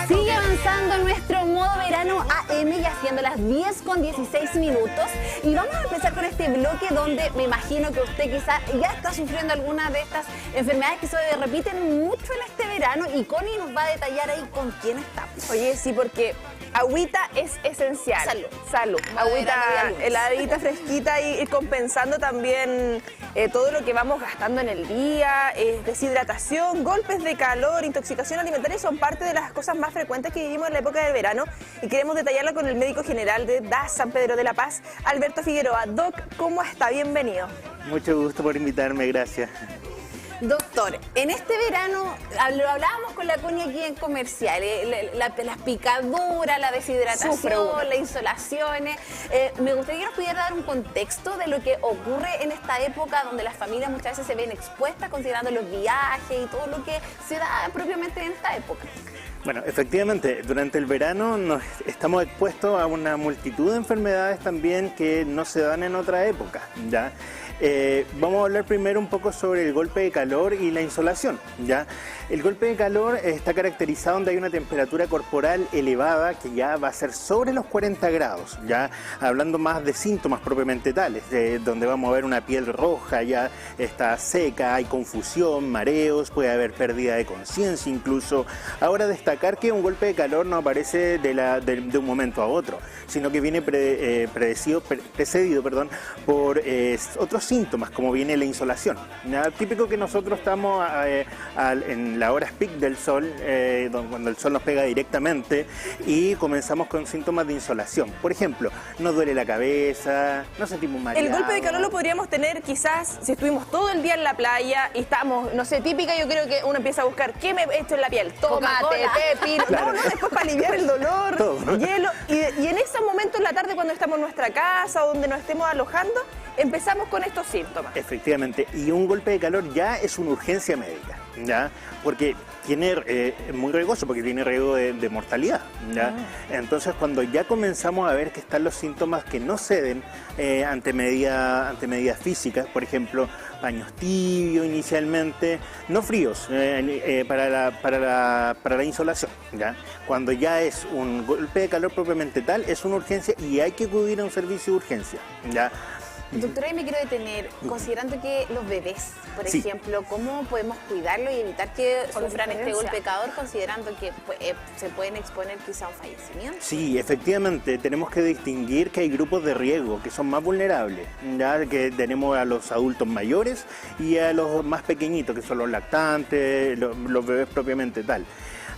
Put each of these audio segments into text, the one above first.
Sigue avanzando nuestro modo verano AM y haciendo las 10:16. Y vamos a empezar con este bloque donde me imagino que usted quizá ya está sufriendo alguna de estas enfermedades que se repiten mucho en este verano. Y Connie nos va a detallar ahí con quién estamos. Oye, sí, porque agüita es esencial. Salud. Salud. Agüita heladita, fresquita y compensando también todo lo que vamos gastando en el día. Deshidratación, golpes de calor, intoxicación alimentaria son parte de las cosas más frecuentes que vivimos en la época del verano y queremos detallarla con el médico general de DAS San Pedro de la Paz, Alberto Figueroa. Doc, ¿cómo está? Bienvenido. Mucho gusto por invitarme, gracias. Doctor, en este verano, lo hablábamos con la Connie aquí en comercial, las picaduras, la deshidratación, las insolaciones. Me gustaría que nos pudiera dar un contexto de lo que ocurre en esta época donde las familias muchas veces se ven expuestas considerando los viajes y todo lo que se da propiamente en esta época. Bueno, efectivamente, durante el verano estamos expuestos a una multitud de enfermedades también que no se dan en otra época, ¿ya? Vamos a hablar primero un poco sobre el golpe de calor y la insolación, ¿ya? El golpe de calor está caracterizado donde hay una temperatura corporal elevada que ya va a ser sobre los 40 grados, ¿ya? Hablando más de síntomas propiamente tales, donde vamos a ver una piel roja, ya está seca, hay confusión, mareos, puede haber pérdida de conciencia incluso. Ahora destacar que un golpe de calor no aparece de un momento a otro, sino que viene precedido por otros síntomas, como viene la insolación. ¿Ya? Típico que nosotros estamos en las horas peak del sol, cuando el sol nos pega directamente y comenzamos con síntomas de insolación. Por ejemplo, nos duele la cabeza, nos sentimos mareados. El golpe de calor lo podríamos tener quizás si estuvimos todo el día en la playa y estamos, no sé, típica, yo creo que uno empieza a buscar qué me echo en la piel, tomate, pepino, claro. No, después para aliviar el dolor, todo. Hielo, y en ese momento en la tarde cuando estamos en nuestra casa o donde nos estemos alojando, empezamos con estos síntomas. Efectivamente, y un golpe de calor ya es una urgencia médica, ¿ya? Porque tiene, muy riesgoso, porque tiene riesgo de mortalidad, ¿ya? Entonces, cuando ya comenzamos a ver que están los síntomas que no ceden ante medidas físicas, por ejemplo, baños tibios inicialmente, no fríos, para la insolación, ¿ya? Cuando ya es un golpe de calor propiamente tal, es una urgencia y hay que acudir a un servicio de urgencia, ¿ya? Doctora, y me quiero detener, considerando que los bebés, por ejemplo, ¿cómo podemos cuidarlos y evitar que sufran este golpe de calor, considerando que se pueden exponer quizá a un fallecimiento? Sí, efectivamente, tenemos que distinguir que hay grupos de riesgo que son más vulnerables, ya que tenemos a los adultos mayores y a los más pequeñitos, que son los lactantes, los bebés propiamente tal.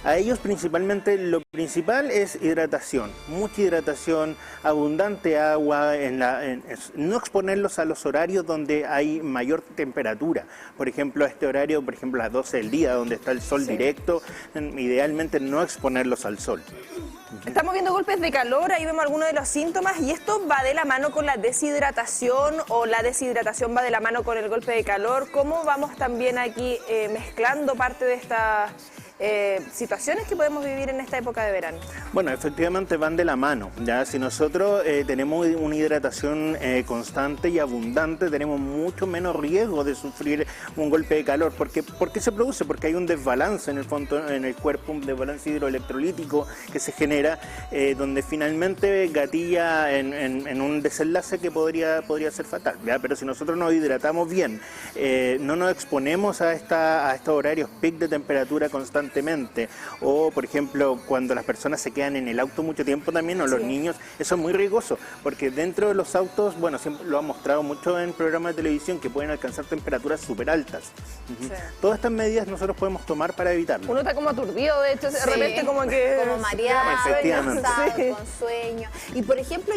A ellos principalmente, lo principal es hidratación, mucha hidratación, abundante agua, no exponerlos a los horarios donde hay mayor temperatura. Por ejemplo, a este horario, por ejemplo, a las 12 del día, donde está el sol directo, idealmente no exponerlos al sol. Estamos viendo golpes de calor, ahí vemos algunos de los síntomas y esto va de la mano con la deshidratación o la deshidratación va de la mano con el golpe de calor. ¿Cómo vamos también aquí mezclando parte de estas situaciones que podemos vivir en esta época de verano? Bueno, efectivamente van de la mano, ¿ya? Si nosotros tenemos una hidratación constante y abundante, tenemos mucho menos riesgo de sufrir un golpe de calor. ¿Por qué se produce? Porque hay un desbalance en el fondo, en el cuerpo, un desbalance hidroelectrolítico que se genera, donde finalmente gatilla en un desenlace que podría ser fatal, ¿ya? Pero si nosotros nos hidratamos bien, no nos exponemos a estos horarios peak de temperatura constantemente, o por ejemplo cuando las personas se quedan en el auto mucho tiempo también, o los niños, eso es muy riesgoso, porque dentro de los autos, bueno, siempre lo han mostrado mucho en programas de televisión, que pueden alcanzar temperaturas súper altas. Todas estas medidas nosotros podemos tomar para evitarlo. Uno está como aturdido, de hecho, de repente como mareado, cansado, Sí. con sueño. Y por ejemplo,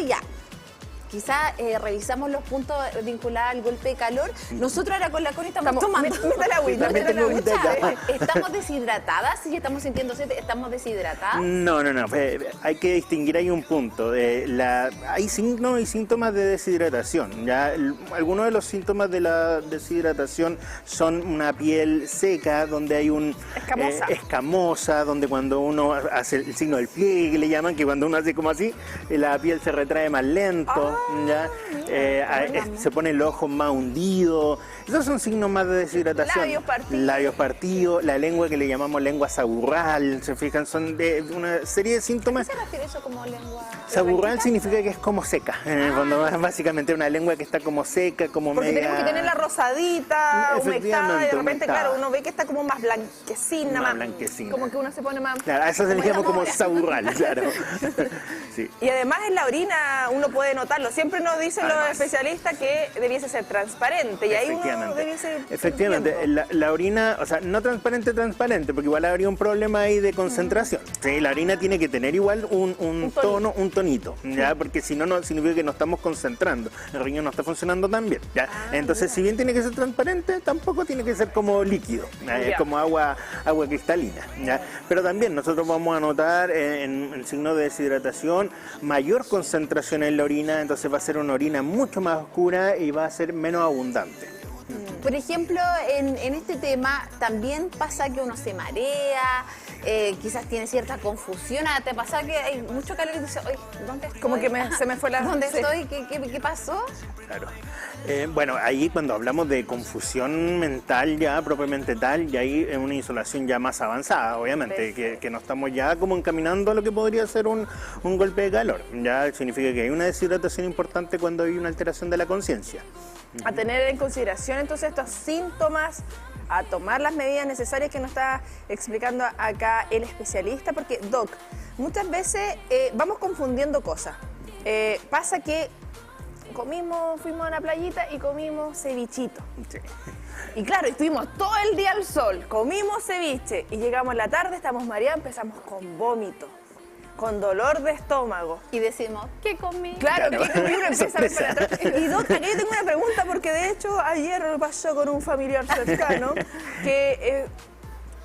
quizá revisamos los puntos vinculados al golpe de calor. Nosotros ahora con la Connie estamos tomando. Mete la agüita, ¿Estamos deshidratadas? ¿Sí estamos sintiendo sed? ¿Estamos deshidratadas? No. Hay que distinguir ahí un punto. Hay signos y síntomas de deshidratación. ¿Ya? Algunos de los síntomas de la deshidratación son una piel seca, donde hay escamosa, donde cuando uno hace el signo del pliegue, que le llaman, que cuando uno hace como así, la piel se retrae más lento. ¿ya? Se pone el ojo más hundido. Esos son signos más de deshidratación. Labios partidos, la lengua que le llamamos lengua saburral, se fijan, son de una serie de síntomas. ¿Qué se refiere eso como lengua? Saburral significa que es como seca, en el fondo, básicamente una lengua que está como seca, como porque media... tenemos que tenerla rosadita, humectada, y de repente, claro, uno ve que está como más blanquecina, más blanquecina. Como que uno se pone más... Claro, a eso se le llama como saburral, claro. Sí. Y además en la orina uno puede notarlo. Siempre nos dicen los especialistas que debiese ser transparente, y ahí uno debiese... Efectivamente, la orina, o sea, no transparente, porque igual habría un problema ahí de concentración. ¿Sí? La orina tiene que tener igual un tono, un tonito, ¿ya? Porque si no, no significa que no estamos concentrando. El riñón no está funcionando tan bien, ¿ya? Entonces, si bien tiene que ser transparente, tampoco tiene que ser como líquido, como agua cristalina, ¿ya? Pero también nosotros vamos a notar en el signo de deshidratación mayor concentración en la orina, entonces va a ser una orina mucho más oscura y va a ser menos abundante. Por ejemplo, en este tema también pasa que uno se marea, quizás tiene cierta confusión. ¿Te pasa que hay mucho calor y dices, oye, ¿dónde estoy? Como que se me fue la... ¿Dónde estoy? ¿Qué pasó? Claro. Bueno, ahí cuando hablamos de confusión mental ya propiamente tal, ya ahí es una insolación ya más avanzada, obviamente, que no estamos ya como encaminando a lo que podría ser un golpe de calor. Ya significa que hay una deshidratación importante cuando hay una alteración de la conciencia. A tener en consideración entonces estos síntomas, a tomar las medidas necesarias que nos está explicando acá el especialista, porque Doc, muchas veces vamos confundiendo cosas. Pasa que fuimos a la playita y comimos cevichito. Sí. Y claro, estuvimos todo el día al sol, comimos ceviche y llegamos en la tarde, estamos mareados, empezamos con vómito, con dolor de estómago. Y decimos, ¿qué comí? Claro, ¿qué comí? Uno empieza a ver para atrás. Y Doc, acá yo tengo una pregunta, porque de hecho ayer me pasó con un familiar cercano que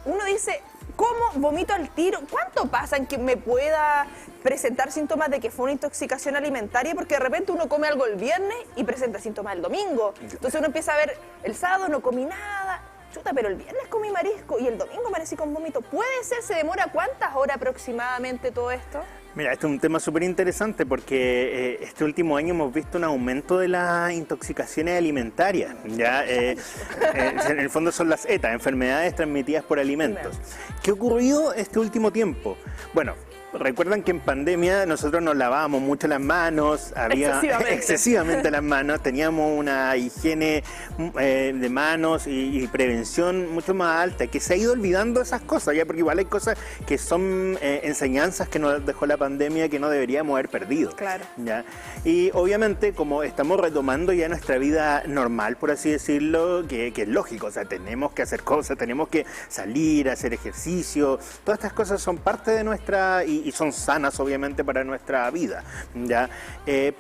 uno dice, ¿cómo vomito al tiro? ¿Cuánto pasa en que me pueda presentar síntomas de que fue una intoxicación alimentaria? Porque de repente uno come algo el viernes y presenta síntomas el domingo. Entonces uno empieza a ver, el sábado no comí nada, chuta, pero el viernes comí marisco y el domingo amanecí con vómito. ¿Puede ser? ¿Se demora cuántas horas aproximadamente todo esto? Mira, este es un tema súper interesante porque este último año hemos visto un aumento de las intoxicaciones alimentarias. ¿Ya? En el fondo son las ETA, enfermedades transmitidas por alimentos. ¿Qué ha ocurrido este último tiempo? Bueno, recuerdan que en pandemia nosotros nos lavábamos mucho las manos, excesivamente las manos, teníamos una higiene de manos y prevención mucho más alta, que se ha ido olvidando esas cosas, ya, porque igual hay cosas que son enseñanzas que nos dejó la pandemia que no deberíamos haber perdido. Claro. ¿Ya? Y obviamente como estamos retomando ya nuestra vida normal, por así decirlo, que es lógico, o sea, tenemos que hacer cosas, tenemos que salir, hacer ejercicio, todas estas cosas son parte de nuestra... Y son sanas obviamente para nuestra vida, ¿ya?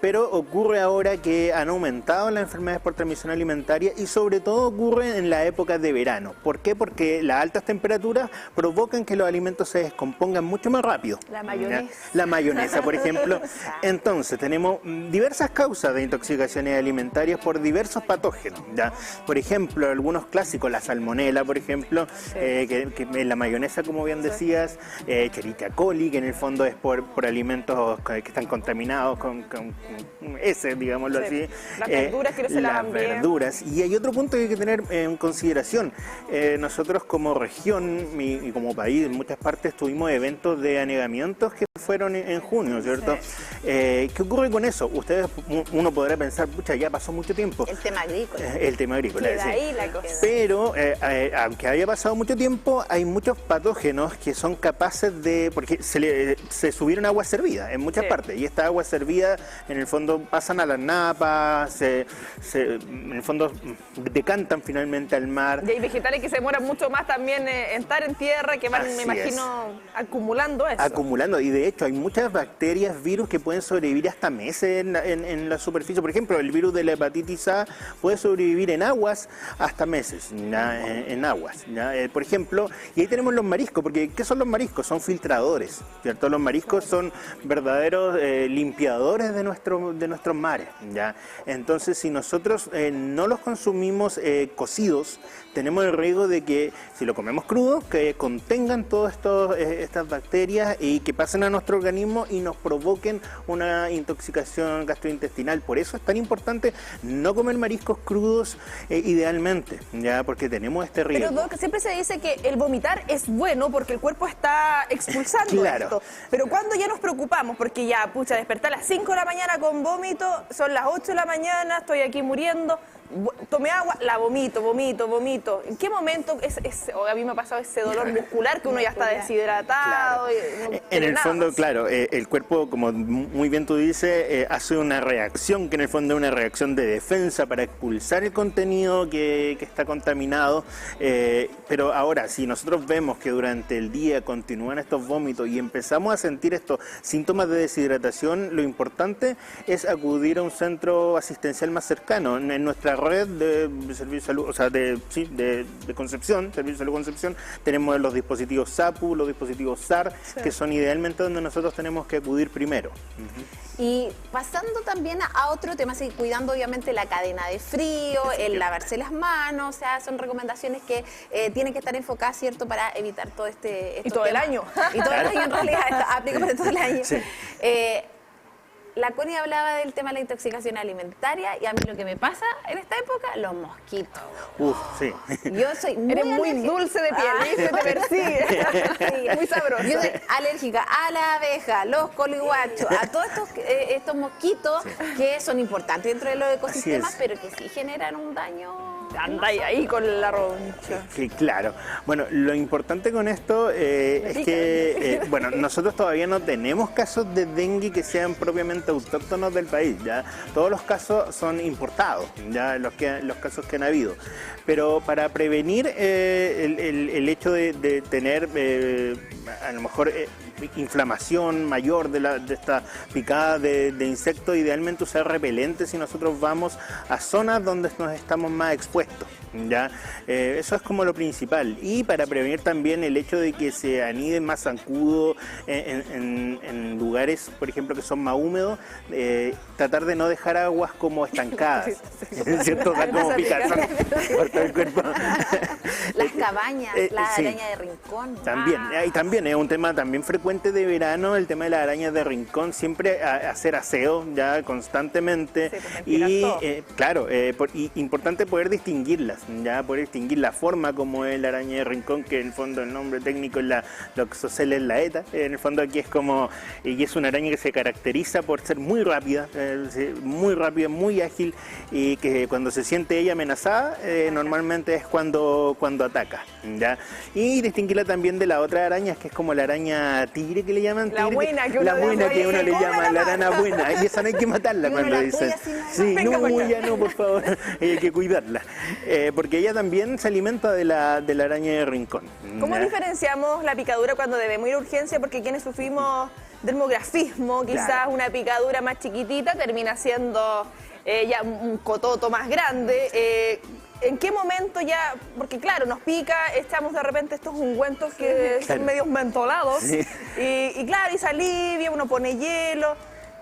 Pero ocurre ahora que han aumentado las enfermedades por transmisión alimentaria y sobre todo ocurre en la época de verano. ¿Por qué? Porque las altas temperaturas provocan que los alimentos se descompongan mucho más rápido. La mayonesa. ¿Ya? La mayonesa, por ejemplo. Entonces tenemos diversas causas de intoxicaciones alimentarias por diversos patógenos, ¿ya? Por ejemplo, algunos clásicos, la salmonela, por ejemplo, que en la mayonesa, como bien decías, Escherichia coli, que en el fondo es por alimentos que están contaminados con ese, digámoslo así. Las verduras que no se lavan bien. Las verduras. Y hay otro punto que hay que tener en consideración. Nosotros como región y como país, en muchas partes tuvimos eventos de anegamientos que fueron en junio, ¿cierto? Sí. ¿Qué ocurre con eso? Uno podrá pensar, pucha, ya pasó mucho tiempo. El tema agrícola. El tema agrícola, sí. Ahí la cosa. Pero, aunque haya pasado mucho tiempo, hay muchos patógenos que son capaces de... Porque se subieron aguas servidas en muchas partes, y estas aguas servidas en el fondo pasan a las napas, en el fondo decantan finalmente al mar. Y hay vegetales que se demoran mucho más también en estar en tierra, que van, me imagino, acumulando eso. Acumulando, y de hecho hay muchas bacterias, virus que pueden sobrevivir hasta meses en la superficie. Por ejemplo, el virus de la hepatitis A puede sobrevivir en aguas hasta meses, en aguas. Por ejemplo, y ahí tenemos los mariscos, porque ¿qué son los mariscos? Son filtradores, ¿cierto? ¿cierto? Los mariscos son verdaderos limpiadores de nuestros mares, ¿ya? Entonces, si nosotros no los consumimos cocidos, tenemos el riesgo de que, si lo comemos crudo, que contengan todas estas bacterias y que pasen a nuestro organismo y nos provoquen una intoxicación gastrointestinal. Por eso es tan importante no comer mariscos crudos idealmente, ¿ya? Porque tenemos este riesgo. Pero Doc, siempre se dice que el vomitar es bueno porque el cuerpo está expulsando esto. Pero cuando ya nos preocupamos, porque ya, pucha, despertar a las 5 de la mañana con vómito, son las 8 de la mañana, estoy aquí muriendo, tomé agua, la vomito. ¿En qué momento a mí me ha pasado ese dolor muscular que uno ya está deshidratado? Claro. En el fondo, claro, el cuerpo, como muy bien tú dices, hace una reacción que en el fondo es una reacción de defensa para expulsar el contenido que está contaminado. Pero ahora, si nosotros vemos que durante el día continúan estos vómitos y empezamos a sentir estos síntomas de deshidratación, lo importante es acudir a un centro asistencial más cercano. En nuestra red de servicio de salud, o sea, de Concepción, Servicio de Salud Concepción, tenemos los dispositivos SAPU, los dispositivos SAR, que son idealmente donde nosotros tenemos que acudir primero. Y pasando también a otro tema, así, cuidando obviamente la cadena de frío, el lavarse las manos, o sea, son recomendaciones que tienen que estar enfocadas, ¿cierto?, para evitar todo y todo el año. Y todo el año, en realidad, aplica para todo el año. Sí. La Connie hablaba del tema de la intoxicación alimentaria y a mí lo que me pasa en esta época, los mosquitos. Sí. Yo soy muy Eres muy dulce de piel, ¿viste? Te persigue. Sí, muy sabroso. Yo soy alérgica a la abeja, los coliguachos, a todos estos mosquitos que son importantes dentro de los ecosistemas, pero que sí generan un daño. Anda ahí con la roncha. Sí, claro. Bueno, lo importante con esto es que, bueno, nosotros todavía no tenemos casos de dengue que sean propiamente autóctonos del país, ¿ya? Todos los casos son importados, ya los casos que han habido. Pero para prevenir el hecho de tener a lo mejor inflamación mayor de esta picada de insectos, idealmente usar repelentes si nosotros vamos a zonas donde nos estamos más expuestos, ¿ya? Eso es como lo principal. Y para prevenir también el hecho de que se aniden más zancudos en lugares, por ejemplo, que son más húmedos, tratar de no dejar aguas como estancadas, ¿cierto? O sea, como picazón por todo el cuerpo. Las cabañas, la araña de rincón. También, y también es un tema también frecuente de verano, el tema de las arañas de rincón, siempre hacer aseo ya constantemente. Y claro, importante poder distinguirlas, ya poder distinguir la forma como es la araña de rincón, que en el fondo el nombre técnico es la Loxosceles laeta. En el fondo aquí es como, y es una araña que se caracteriza por ser muy rápida, muy ágil, y que cuando se siente ella amenazada, normalmente es cuando ataca, ¿ya? Y distinguirla también de la otra araña, que es como la araña tigre, que le llaman tigre, la buena que uno le llama la rana buena, y esa no hay que matarla cuando dicen. Sí, ya no, por favor, hay que cuidarla, porque ella también se alimenta de la araña de rincón. ¿Cómo diferenciamos la picadura cuando debemos ir a urgencia? Porque quienes sufrimos dermografismo, quizás una picadura más chiquitita termina siendo ya un cototo más grande. ¿En qué momento ya? Porque claro, nos pica, echamos de repente estos ungüentos que son medios mentolados, y claro, y se alivia, uno pone hielo,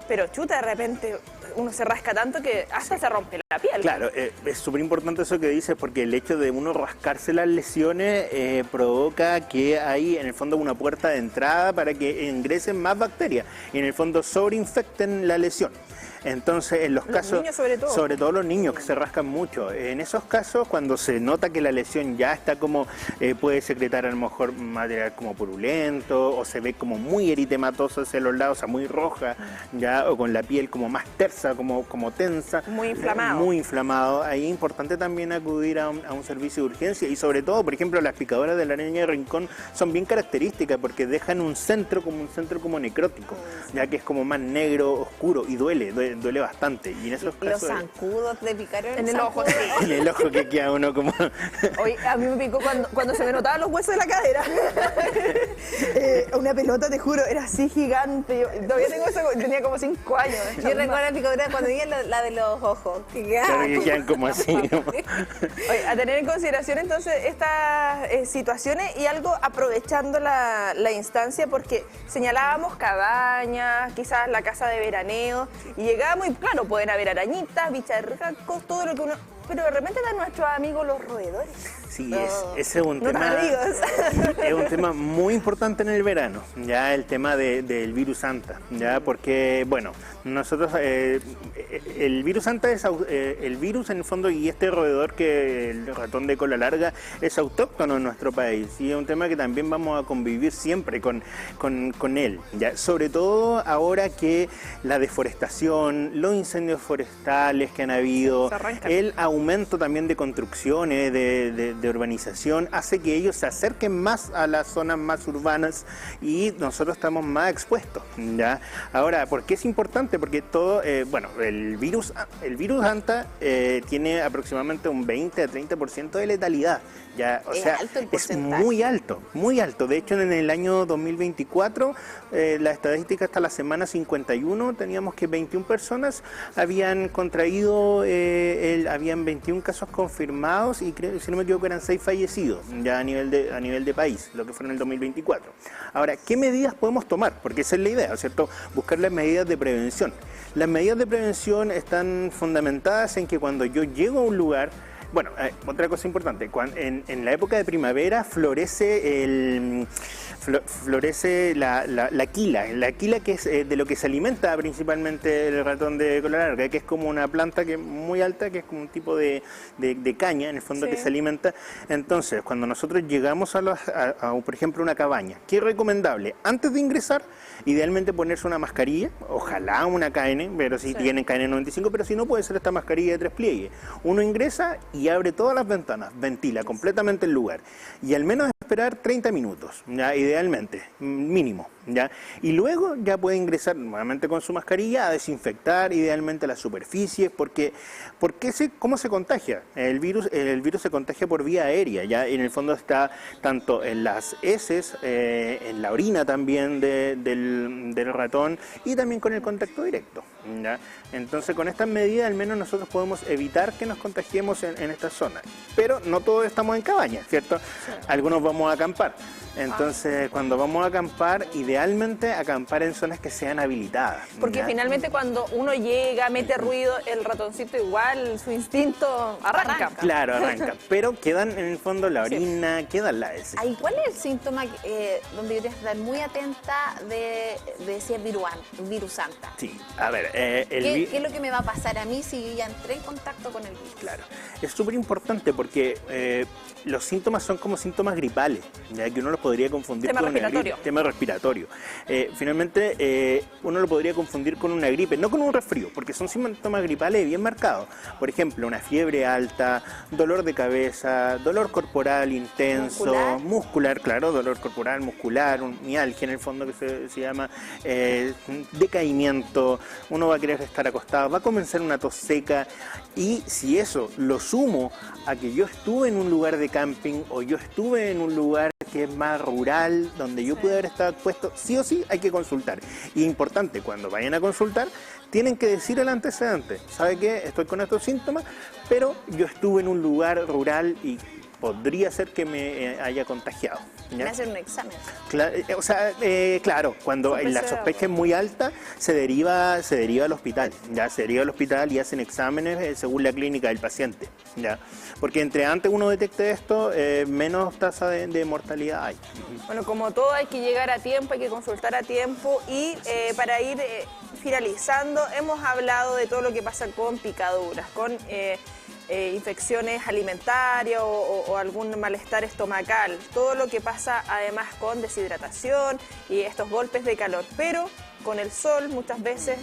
pero chuta, de repente uno se rasca tanto que hasta se rompe la piel. Claro, es súper importante eso que dices, porque el hecho de uno rascarse las lesiones provoca que hay en el fondo una puerta de entrada para que ingresen más bacterias y en el fondo sobreinfecten la lesión. Entonces, en los casos, niños sobre todo los niños que se rascan mucho, en esos casos, cuando se nota que la lesión ya está como, puede secretar a lo mejor material como purulento, o se ve como muy eritematosa hacia los lados, o sea, muy roja, ya, o con la piel como más tersa, como tensa. Muy inflamado. Muy inflamado. Ahí es importante también acudir a un servicio de urgencia, y sobre todo, por ejemplo, las picadoras de la araña de rincón son bien características porque dejan un centro como necrótico, ya que es como más negro, oscuro, y duele bastante. Y en esos casos, los zancudos de picar en el ojo. En el ojo, que queda uno como... Oye, a mí me picó cuando se me notaban los huesos de la cadera. Una pelota, te juro, era así gigante. Yo todavía tengo eso, tenía como 5 años. Yo recuerdo la picadura cuando vi la de los ojos, que Claro, que quedan como así. Oye, a tener en consideración entonces estas situaciones y algo aprovechando la instancia, porque señalábamos cabañas, quizás la casa de veraneo, y llegábamos y claro, pueden haber arañitas, bicharracos, todo lo que uno... Pero de repente están nuestros amigos los roedores. Sí, ese es un tema muy importante en el verano, ya el tema del virus Anta, ya porque, bueno, nosotros, el virus Anta es el virus en el fondo, y este roedor, que el ratón de cola larga, es autóctono en nuestro país, y es un tema que también vamos a convivir siempre con él, ya, sobre todo ahora que la deforestación, los incendios forestales que han habido, el aumento también de construcciones, de urbanización, hace que ellos se acerquen más a las zonas más urbanas y nosotros estamos más expuestos, ¿ya? Ahora, ¿por qué es importante? Porque todo, bueno, el virus Anta tiene aproximadamente un 20 a 30% de letalidad, ¿ya? O sea, es muy alto, muy alto. De hecho, en el año 2024, la estadística hasta la semana 51, teníamos que 21 personas habían contraído, habían 21 casos confirmados y creo, si no me equivoco, eran 6 fallecidos ya a nivel de país, lo que fue en el 2024. Ahora, ¿qué medidas podemos tomar? Porque esa es la idea, ¿cierto? Buscar las medidas de prevención. Las medidas de prevención están fundamentadas en que cuando yo llego a un lugar, bueno, otra cosa importante, en la época de primavera florece la quila que es de lo que se alimenta principalmente el ratón de cola larga, que es como una planta que es muy alta, que es como un tipo de caña en el fondo, sí, que se alimenta. Entonces, cuando nosotros llegamos por ejemplo, una cabaña, ¿qué es recomendable? Antes de ingresar, idealmente ponerse una mascarilla, ojalá una KN, pero si tienen KN95, pero si no, puede ser esta mascarilla de 3 pliegues. Uno ingresa y abre todas las ventanas, ventila completamente el lugar, y al menos esperar 30 minutos, ya, idealmente, mínimo, ya, y luego ya puede ingresar nuevamente con su mascarilla a desinfectar idealmente las superficies, porque ¿cómo se contagia? El virus se contagia por vía aérea, ya, y en el fondo está tanto en las heces, en la orina también del ratón, y también con el contacto directo, ¿ya? Entonces, con estas medidas al menos nosotros podemos evitar que nos contagiemos en esta zona, pero no todos estamos en cabañas, ¿cierto? Sí. Algunos vamos a acampar. Entonces, cuando vamos a acampar, idealmente acampar en zonas que sean habilitadas. Porque ¿ya? Finalmente cuando uno llega, mete ruido, el ratoncito igual, su instinto arranca. Claro, arranca. Pero quedan en el fondo la orina, sí, quedan las heces. ¿Cuál es el síntoma donde yo tengo que estar muy atenta de si es virus Anta? Sí, a ver. ¿Qué es lo que me va a pasar a mí si yo ya entré en contacto con el virus? Claro, es súper importante porque los síntomas son como síntomas gripales, ya que uno los podría confundir con una gripe, tema respiratorio. Finalmente, uno lo podría confundir con una gripe, no con un resfrío, porque son síntomas gripales bien marcados. Por ejemplo, una fiebre alta, dolor de cabeza, dolor corporal intenso, muscular, claro, dolor corporal, muscular, mialgia en el fondo que se llama, decaimiento, uno va a querer estar acostado, va a comenzar una tos seca, y si eso lo sumo a que yo estuve en un lugar de camping o yo estuve en un lugar que es más rural, donde yo pude haber estado expuesto, sí o sí hay que consultar. Y importante, cuando vayan a consultar, tienen que decir el antecedente. ¿Sabe qué? Estoy con estos síntomas, pero yo estuve en un lugar rural y podría ser que me haya contagiado. ¿Me hacen un examen? Claro, cuando la sospecha es muy alta, se deriva al hospital. Ya se deriva al hospital y hacen exámenes según la clínica del paciente. Ya, porque entre antes uno detecte esto, menos tasa de mortalidad hay. Bueno, como todo hay que llegar a tiempo, hay que consultar a tiempo y para ir finalizando, hemos hablado de todo lo que pasa con picaduras, con infecciones alimentarias o algún malestar estomacal, todo lo que pasa además con deshidratación y estos golpes de calor, pero con el sol muchas veces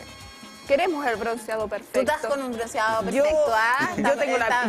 queremos el bronceado perfecto. Tú estás con un bronceado perfecto,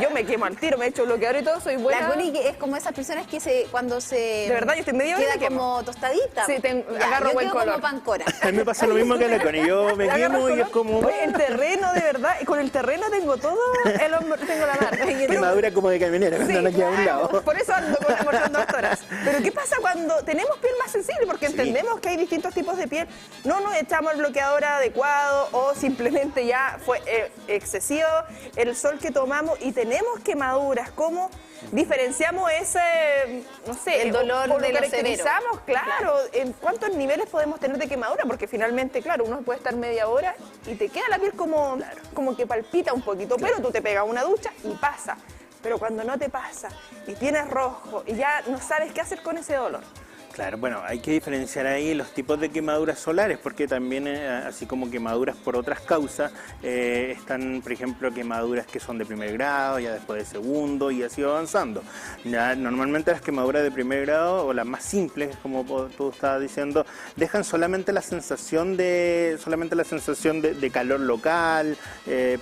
yo me quemo al tiro, me he hecho bloqueador y todo, soy buena. La Connie es como esas personas que cuando se... De verdad, yo estoy medio queda como tostadita. Sí, agarro buen color. Como pancora. A mí me pasa lo mismo que a la Connie, yo me quemo y es como... El terreno, de verdad, y con el terreno tengo todo, tengo la marca. Quemadura como de camionera, cuando no queda a un lado. Por eso ando con 2 horas. Pero ¿qué pasa cuando tenemos piel más sensible? Porque entendemos que hay distintos tipos de piel. No nos echamos el bloqueador adecuado, o si simplemente ya fue excesivo el sol que tomamos y tenemos quemaduras. ¿Cómo diferenciamos ese, no sé, el dolor o de lo lo caracterizamos? Claro, ¿en cuántos niveles podemos tener de quemadura? Porque finalmente, claro, uno puede estar media hora y te queda la piel como que palpita un poquito, pero tú te pegas una ducha y pasa. Pero cuando no te pasa y tienes rojo y ya no sabes qué hacer con ese dolor. Claro, bueno, hay que diferenciar ahí los tipos de quemaduras solares, porque también, así como quemaduras por otras causas, están, por ejemplo, quemaduras que son de primer grado, ya después de segundo, y así avanzando. Ya, normalmente las quemaduras de primer grado, o las más simples, como tú estabas diciendo, dejan solamente la sensación de calor local,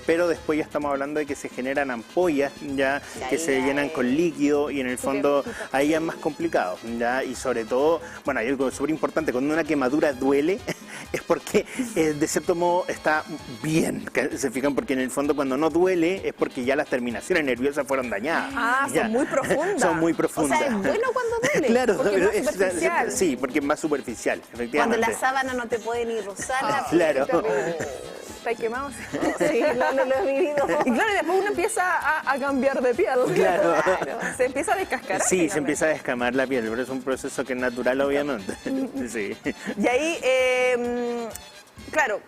pero después ya estamos hablando de que se generan ampollas, ya que se llenan con líquido, y en el fondo ahí es más complicado, ya, y sobre todo, bueno, hay algo súper importante, cuando una quemadura duele es porque de cierto modo está bien, se fijan, porque en el fondo cuando no duele es porque ya las terminaciones nerviosas fueron dañadas. Ah, ya. Son muy profundas. Son muy profundas. O sea, es bueno cuando duele. Claro, porque es más superficial. Sí, porque es más superficial, efectivamente. Cuando la sábana no te puede ni rozar la piel. Claro. ¿Estás quemado? Sí, lo he vivido. Y claro, y después uno empieza a cambiar de piel. Claro. Se empieza a descascarar. Sí, se empieza a descamar la piel, pero es un proceso que es natural, obviamente. Sí. Y ahí, claro,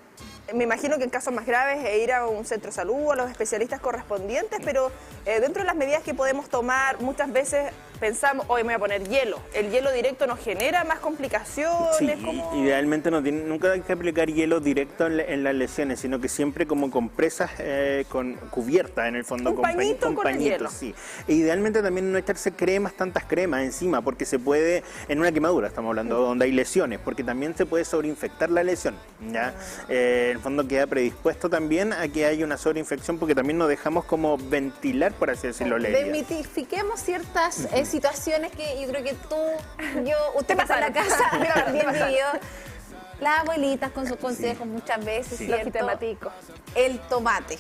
me imagino que en casos más graves ir a un centro de salud o a los especialistas correspondientes, pero dentro de las medidas que podemos tomar, muchas veces pensamos, hoy me voy a poner hielo. El hielo directo nos genera más complicaciones. Sí, como... idealmente nunca hay que aplicar hielo directo en las lesiones, sino que siempre como compresas con cubiertas en el fondo. Un pañito con el hielo. Sí. E idealmente también no echarse tantas cremas encima, porque se puede, en una quemadura estamos hablando, donde hay lesiones, porque también se puede sobreinfectar la lesión, ¿ya? En el fondo queda predispuesto también a que haya una sobreinfección, porque también nos dejamos como ventilar, por así decirlo, la herida. Desmitifiquemos ciertas situaciones que yo creo que usted pasa en la casa, también vivió. Las abuelitas con sus consejos muchas veces, ¿cierto? El tomate.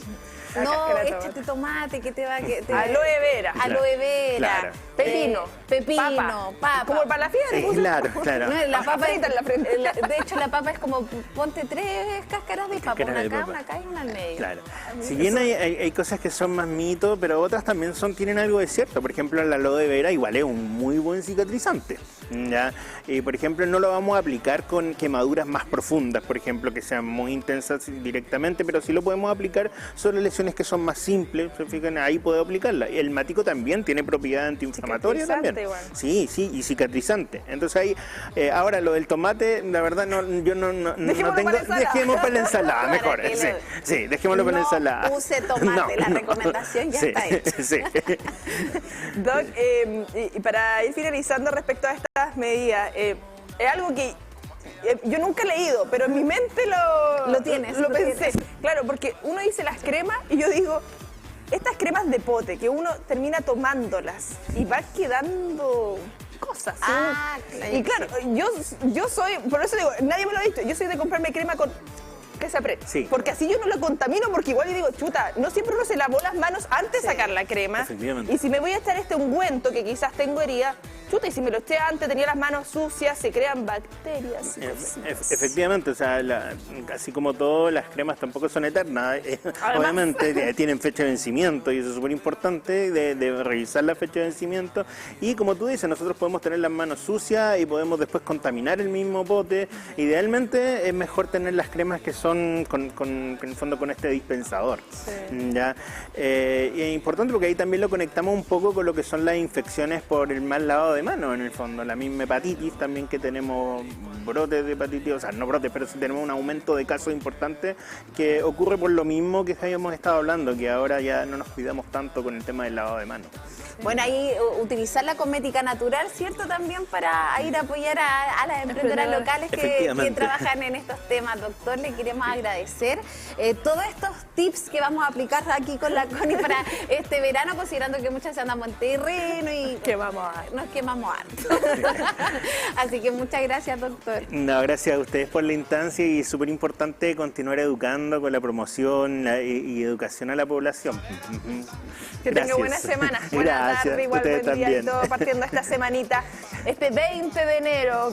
No, échate tomate que te va... Aloe vera. Aloe vera. Claro. Pepino. Pepino, papa. Como para la fiebre. Sí, claro. No, la papa frita en la frente. De hecho, la papa es como, ponte 3 cáscaras de papa, una acá y una al medio. Claro. Si bien hay cosas que son más mitos, pero otras también tienen algo de cierto. Por ejemplo, la aloe vera igual es un muy buen cicatrizante, ¿ya? Por ejemplo, no lo vamos a aplicar con quemaduras más profundas, por ejemplo, que sean muy intensas directamente, pero sí lo podemos aplicar sobre lesiones que son más simples. Se fijan, ahí puedo aplicarla. El mático también tiene propiedades antiinflamatorias también. Igual. Sí, y cicatrizante. Entonces ahí, ahora lo del tomate, la verdad yo no tengo. Dejemos para la ensalada, mejor. Sí, dejémoslo para la ensalada. Use tomate, la recomendación ya está hecha. Sí. Doc, y para ir finalizando respecto a estas medidas, es algo que yo nunca he leído, pero en mi mente lo pensé. Claro, porque uno dice las cremas y yo digo, estas cremas de pote, que uno termina tomándolas y va quedando cosas. Claro. Y claro, yo soy, por eso digo, nadie me lo ha dicho, yo soy de comprarme crema con... que se apriete. Sí. Porque así yo no la contamino, porque igual yo digo, chuta, no siempre uno se lavó las manos antes de sacar la crema. Efectivamente. Y si me voy a echar este ungüento que quizás tengo herida, chuta, y si me lo eché antes, tenía las manos sucias, se crean bacterias. Efectivamente, o sea, así como todo, las cremas tampoco son eternas. Obviamente tienen fecha de vencimiento y eso es súper importante de revisar la fecha de vencimiento. Y como tú dices, nosotros podemos tener las manos sucias y podemos después contaminar el mismo pote. Idealmente es mejor tener las cremas que son en el fondo con este dispensador. Sí. ¿Ya? Y es importante porque ahí también lo conectamos un poco con lo que son las infecciones por el mal lavado de manos, en el fondo. La misma hepatitis también, que tenemos brotes de hepatitis, o sea, no brotes, pero sí tenemos un aumento de casos importantes que ocurre por lo mismo que habíamos estado hablando, que ahora ya no nos cuidamos tanto con el tema del lavado de manos. Bueno, ahí utilizar la cosmética natural, ¿cierto? También para ir a apoyar a las emprendedoras locales que trabajan en estos temas. Doctor, le queremos agradecer todos estos tips que vamos a aplicar aquí con la Connie para este verano, considerando que muchas se andan en terreno y nos quemamos harto. Así que muchas gracias, doctor. No, gracias a ustedes por la instancia, y es súper importante continuar educando con la promoción y educación a la población. Que tenga buena semana, buena tarde, igual buen día y todo, partiendo esta semanita, este 20 de enero.